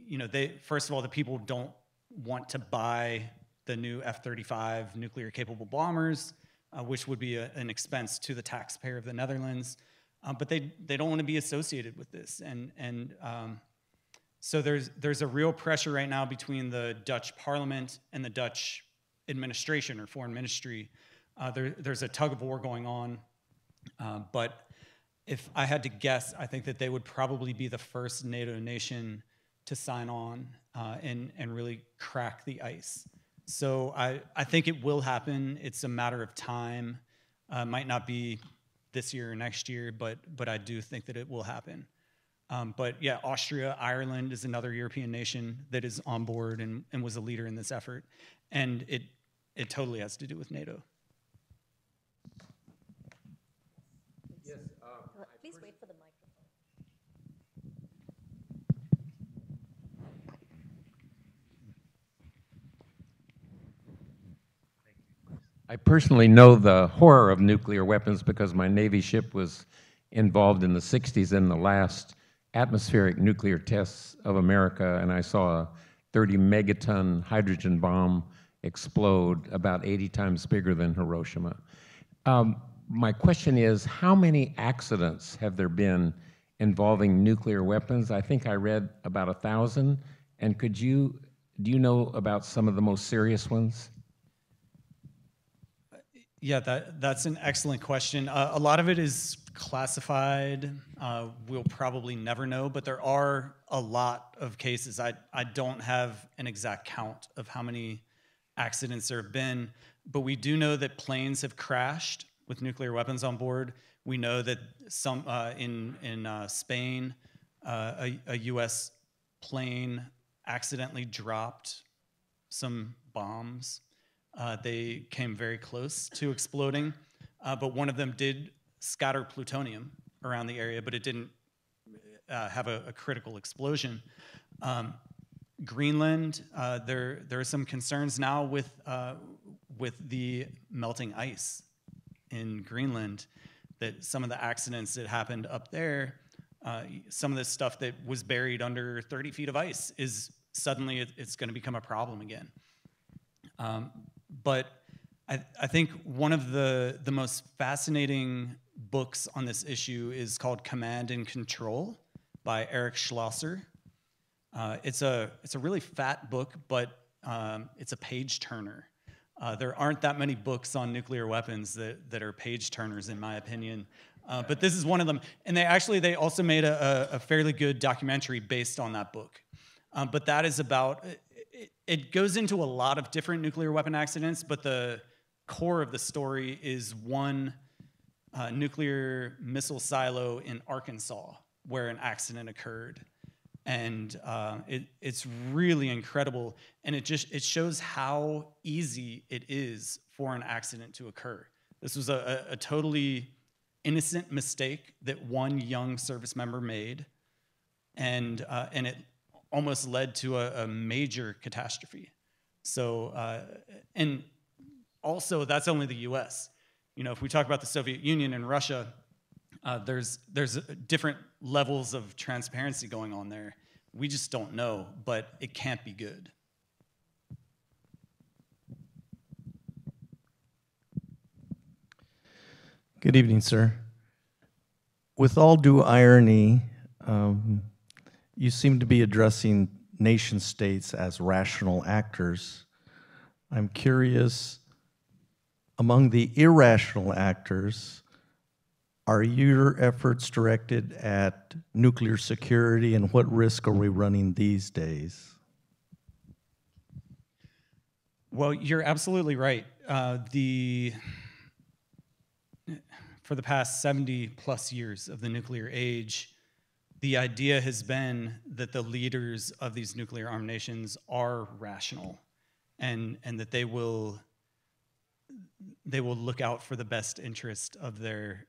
You know, first of all, the people don't want to buy the new F-35 nuclear-capable bombers, which would be an expense to the taxpayer of the Netherlands. But they don't want to be associated with this. So there's a real pressure right now between the Dutch parliament and the Dutch administration or foreign ministry. There's a tug of war going on. But if I had to guess, I think that they would probably be the first NATO nation to sign on and really crack the ice. So I think it will happen. It's a matter of time. Might not be this year or next year, but I do think that it will happen. But yeah, Austria, Ireland is another European nation that is on board and was a leader in this effort. And it totally has to do with NATO. Yes, please wait for the microphone. I personally know the horror of nuclear weapons because my Navy ship was involved in the 60s in the last atmospheric nuclear tests of America, and I saw a 30 megaton hydrogen bomb explode about 80 times bigger than Hiroshima. My question is, how many accidents have there been involving nuclear weapons? I think I read about 1,000, and do you know about some of the most serious ones? Yeah, that's an excellent question. A lot of it is classified. We'll probably never know, but there are a lot of cases. I don't have an exact count of how many accidents there have been, but we do know that planes have crashed with nuclear weapons on board. We know that some in Spain, a U.S. plane accidentally dropped some bombs. They came very close to exploding, but one of them did scatter plutonium around the area, but it didn't have a critical explosion. Greenland, there are some concerns now with the melting ice in Greenland, that some of the accidents that happened up there, some of this stuff that was buried under 30 feet of ice is suddenly it's going to become a problem again. But I think one of the most fascinating books on this issue is called Command and Control by Eric Schlosser. It's a really fat book, but it's a page turner. There aren't that many books on nuclear weapons that are page turners, in my opinion. But this is one of them. And they also made a fairly good documentary based on that book. But that is about, it goes into a lot of different nuclear weapon accidents, but the core of the story is one nuclear missile silo in Arkansas where an accident occurred. And it's really incredible. And it shows how easy it is for an accident to occur. This was a totally innocent mistake that one young service member made. And it almost led to a major catastrophe. So, and also that's only the US. You know, if we talk about the Soviet Union and Russia, there's different levels of transparency going on there. We just don't know, but it can't be good. Good evening, sir. With all due irony, you seem to be addressing nation states as rational actors. I'm curious, among the irrational actors, are your efforts directed at nuclear security, and what risk are we running these days? Well, you're absolutely right. For the past 70 plus years of the nuclear age, the idea has been that the leaders of these nuclear armed nations are rational, and that they will look out for the best interest of their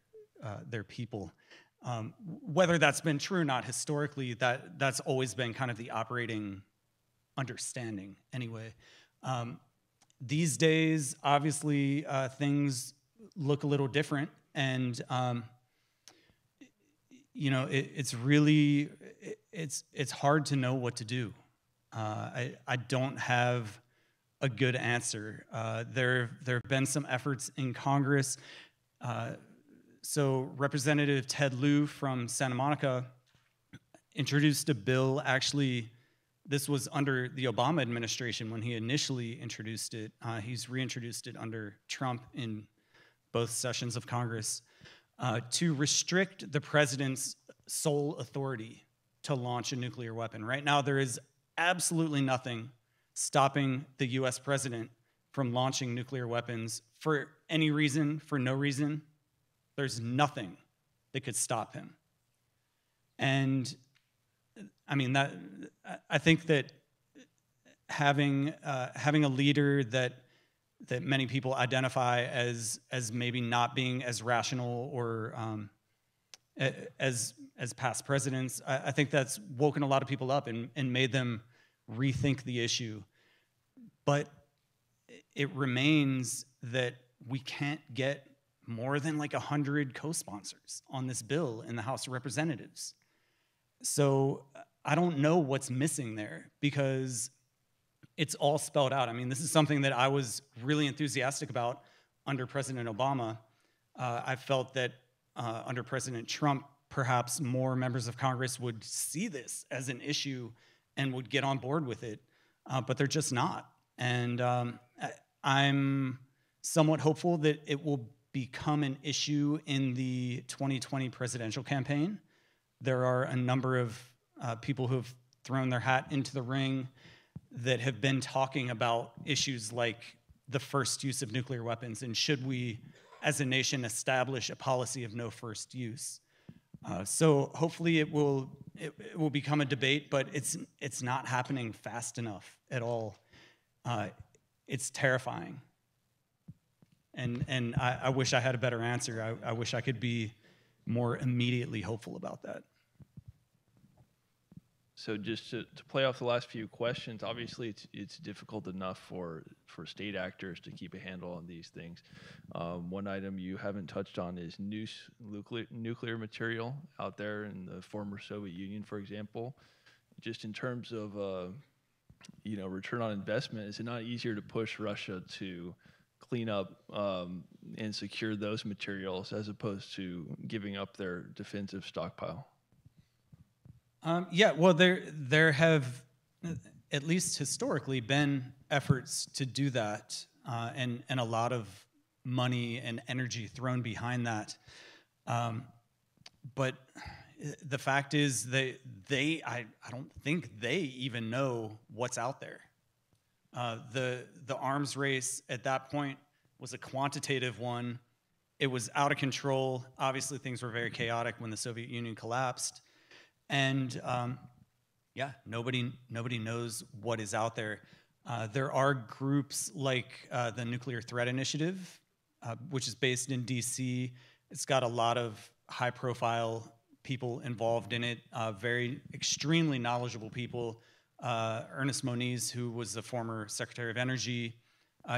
people. Whether that's been true or not historically, that's always been kind of the operating understanding anyway. These days, obviously, things look a little different, and you know, it's really it's hard to know what to do. I don't have a good answer. There have been some efforts in Congress. So Representative Ted Lieu from Santa Monica introduced a bill. Actually, this was under the Obama administration when he initially introduced it. He's reintroduced it under Trump in both sessions of Congress to restrict the president's sole authority to launch a nuclear weapon. Right now, there is absolutely nothing stopping the US president from launching nuclear weapons for any reason, for no reason. There's nothing that could stop him. And I mean, I think that having a leader that many people identify as maybe not being as rational or as past presidents, I think that's woken a lot of people up and made them rethink the issue. But it remains that we can't get more than like 100 co-sponsors on this bill in the House of Representatives. So I don't know what's missing there because it's all spelled out. I mean, this is something that I was really enthusiastic about under President Obama. I felt that under President Trump, perhaps more members of Congress would see this as an issue and would get on board with it, but they're just not. And I'm somewhat hopeful that it will become an issue in the 2020 presidential campaign. There are a number of people who have thrown their hat into the ring that have been talking about issues like the first use of nuclear weapons and should we, as a nation, establish a policy of no first use. So hopefully it will become a debate, but it's not happening fast enough at all. It's terrifying. And I wish I had a better answer. I wish I could be more immediately hopeful about that. So just to play off the last few questions, obviously it's difficult enough for state actors to keep a handle on these things. One item you haven't touched on is nuclear material out there in the former Soviet Union, for example. Just in terms of return on investment, is it not easier to push Russia to clean up and secure those materials as opposed to giving up their defensive stockpile? Yeah, well, there have, at least historically, been efforts to do that, and a lot of money and energy thrown behind that. But the fact is I don't think they even know what's out there. The arms race at that point was a quantitative one. It was out of control. Obviously, things were very chaotic when the Soviet Union collapsed. And yeah, nobody knows what is out there. There are groups like the Nuclear Threat Initiative, which is based in DC. It's got a lot of high-profile people involved in it, extremely knowledgeable people. Ernest Moniz, who was the former Secretary of Energy,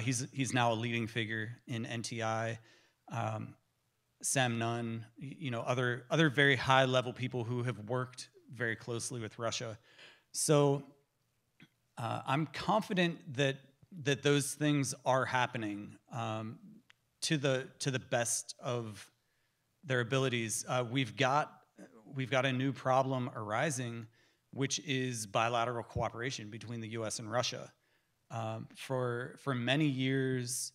he's now a leading figure in NTI. Sam Nunn, other very high-level people who have worked very closely with Russia. So I'm confident that those things are happening to the best of their abilities. We've got a new problem arising, which is bilateral cooperation between the U.S. and Russia. For many years,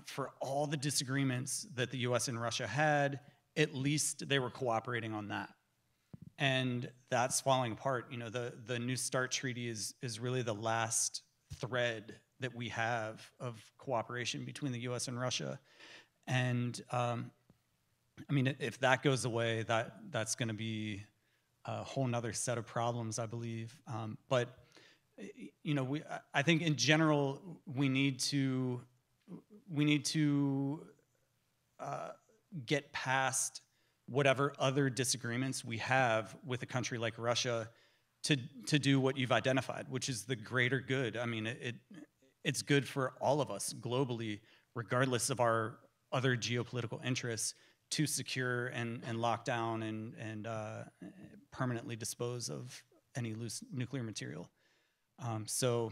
for all the disagreements that the U.S. and Russia had, at least they were cooperating on that. And that's falling apart. The New START treaty is really the last thread that we have of cooperation between the U.S. and Russia. And I mean, if that goes away, that's going to be a whole nother set of problems, I believe. But I think in general we need to get past whatever other disagreements we have with a country like Russia to do what you've identified, which is the greater good. I mean, it's good for all of us globally, regardless of our other geopolitical interests, to secure and lock down and permanently dispose of any loose nuclear material. So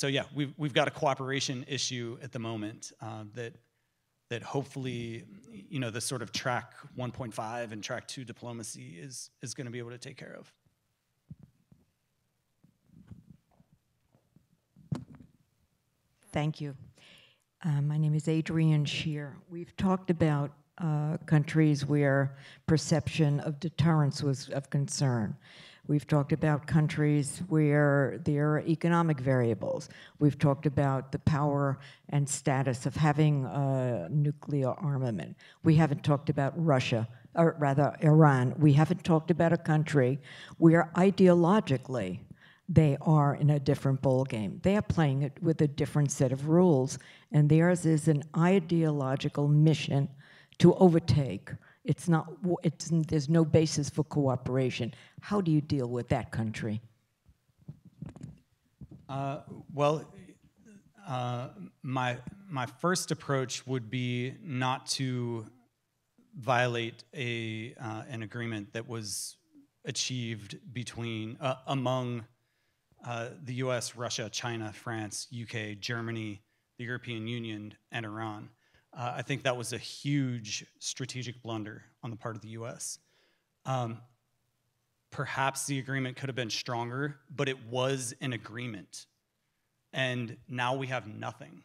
yeah, we've got a cooperation issue at the moment that hopefully, you know, the sort of track 1.5 and track 2 diplomacy is going to be able to take care of. Thank you. My name is Adrienne Shear. We've talked about countries where perception of deterrence was of concern. We've talked about countries where there are economic variables. We've talked about the power and status of having nuclear armament. We haven't talked about Russia, or rather Iran. We haven't talked about a country where ideologically they are in a different ballgame. They are playing it with a different set of rules, and theirs is an ideological mission to overtake. There's no basis for cooperation. How do you deal with that country? My first approach would be not to violate an agreement that was achieved between among the U.S., Russia, China, France, UK, Germany, the European Union, and Iran. I think that was a huge strategic blunder on the part of the U.S. Perhaps the agreement could have been stronger, but it was an agreement. And now we have nothing.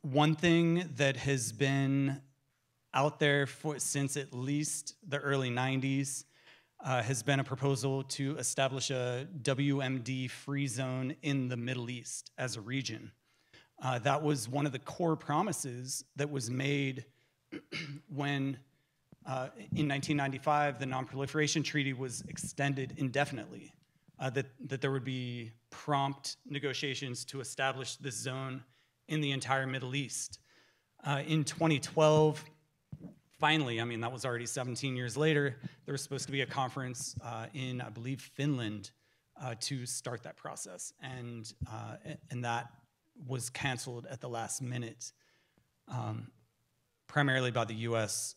One thing that has been out there since at least the early 90s has been a proposal to establish a WMD free zone in the Middle East as a region. That was one of the core promises that was made when, in 1995, the Non-Proliferation Treaty was extended indefinitely, that there would be prompt negotiations to establish this zone in the entire Middle East. In 2012, finally, I mean, that was already 17 years later, there was supposed to be a conference in, I believe, Finland to start that process, and that was canceled at the last minute, primarily by the U.S.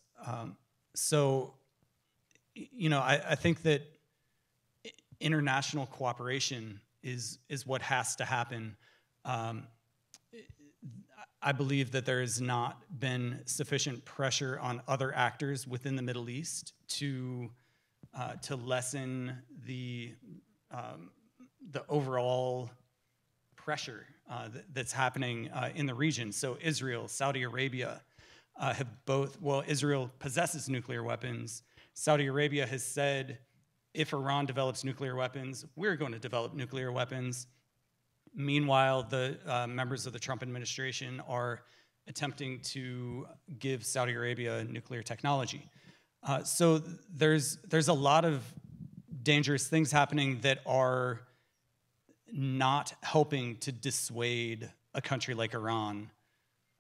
So, you know, I think that international cooperation is what has to happen. I believe that there has not been sufficient pressure on other actors within the Middle East to lessen the overall pressure that's happening in the region. So Israel, Saudi Arabia have both, well, Israel possesses nuclear weapons. Saudi Arabia has said, if Iran develops nuclear weapons, we're going to develop nuclear weapons. Meanwhile, the members of the Trump administration are attempting to give Saudi Arabia nuclear technology. So there's a lot of dangerous things happening that are not helping to dissuade a country like Iran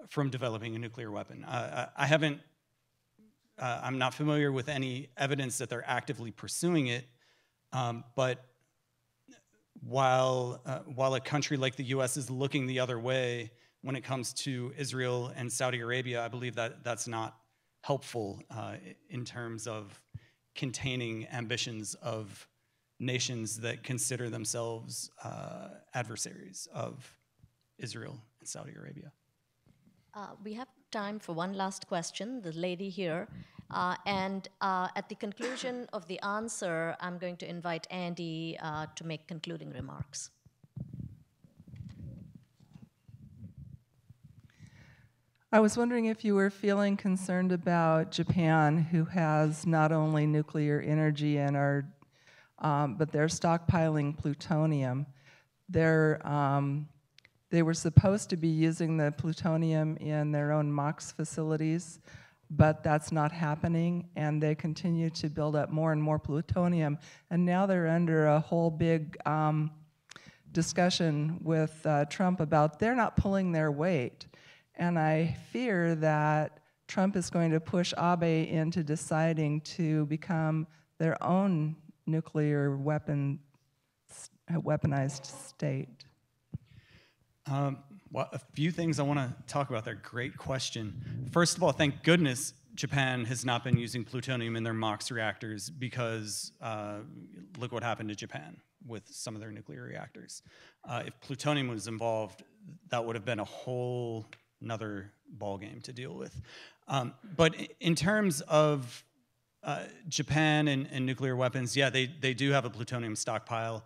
from developing a nuclear weapon. I'm not familiar with any evidence that they're actively pursuing it, but while a country like the U.S. is looking the other way when it comes to Israel and Saudi Arabia, I believe that that's not helpful in terms of containing ambitions of nations that consider themselves adversaries of Israel and Saudi Arabia. We have time for one last question, the lady here. And at the conclusion of the answer, I'm going to invite Andy to make concluding remarks. I was wondering if you were feeling concerned about Japan, who has not only nuclear energy and but they're stockpiling plutonium. They were supposed to be using the plutonium in their own MOX facilities, but that's not happening, and they continue to build up more and more plutonium. And now they're under a whole big discussion with Trump about they're not pulling their weight. And I fear that Trump is going to push Abe into deciding to become their own nuclear weaponized state. Well, a few things I want to talk about there. Great question. First of all, thank goodness Japan has not been using plutonium in their MOX reactors, because look what happened to Japan with some of their nuclear reactors. If plutonium was involved, that would have been a whole another ballgame to deal with. But in terms of Japan and nuclear weapons, yeah, they do have a plutonium stockpile.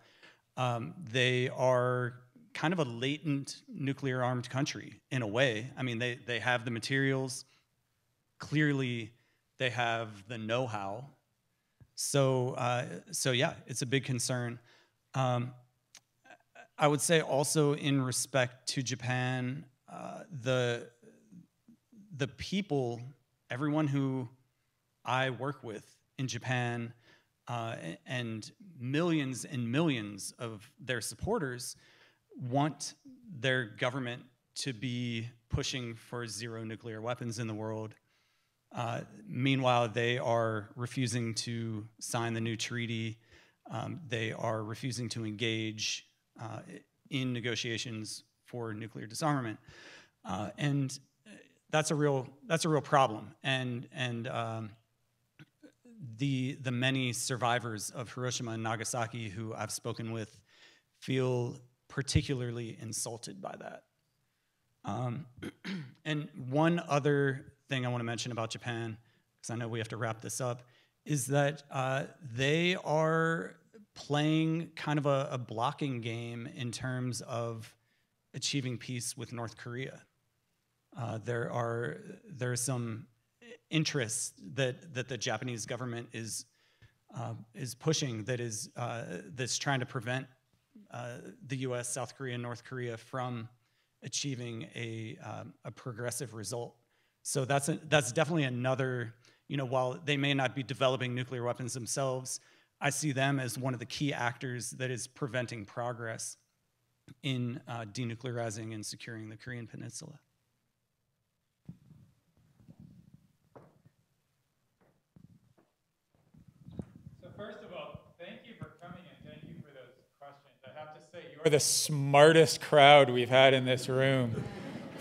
They are kind of a latent nuclear armed country in a way. I mean, they have the materials. Clearly, they have the know-how. So yeah, it's a big concern. I would say also in respect to Japan, the people, everyone who I work with in Japan, and millions of their supporters want their government to be pushing for zero nuclear weapons in the world. Meanwhile, they are refusing to sign the new treaty. They are refusing to engage in negotiations for nuclear disarmament, and that's a real problem. And the many survivors of Hiroshima and Nagasaki who I've spoken with feel particularly insulted by that. And one other thing I want to mention about Japan, because I know we have to wrap this up, is that they are playing kind of a blocking game in terms of achieving peace with North Korea. There are some interests that the Japanese government is pushing that's trying to prevent the U.S., South Korea, and North Korea from achieving a progressive result. So that's definitely another, while they may not be developing nuclear weapons themselves, I see them as one of the key actors that is preventing progress in denuclearizing and securing the Korean Peninsula. So first of all, thank you for coming and thank you for those questions. I have to say, you're the smartest crowd we've had in this room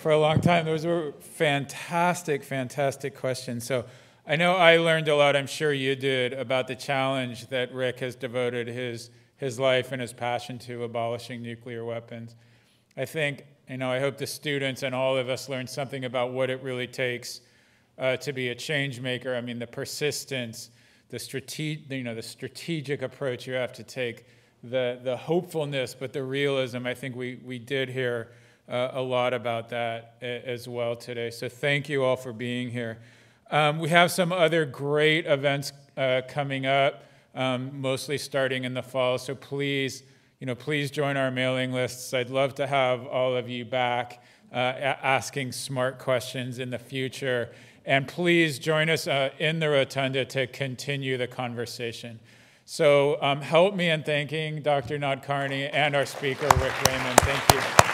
for a long time. Those were fantastic, fantastic questions. So I know I learned a lot, I'm sure you did, about the challenge that Rick has devoted his life and his passion to abolishing nuclear weapons. I think, I hope the students and all of us learned something about what it really takes to be a change maker. I mean, the persistence, the strategic approach you have to take, the hopefulness, but the realism. I think we did hear a lot about that as well today. So thank you all for being here. We have some other great events coming up, mostly starting in the fall. So please join our mailing lists. I'd love to have all of you back asking smart questions in the future. And please join us in the Rotunda to continue the conversation. So help me in thanking Dr. Nadkarni and our speaker, Rick Wayman. Thank you.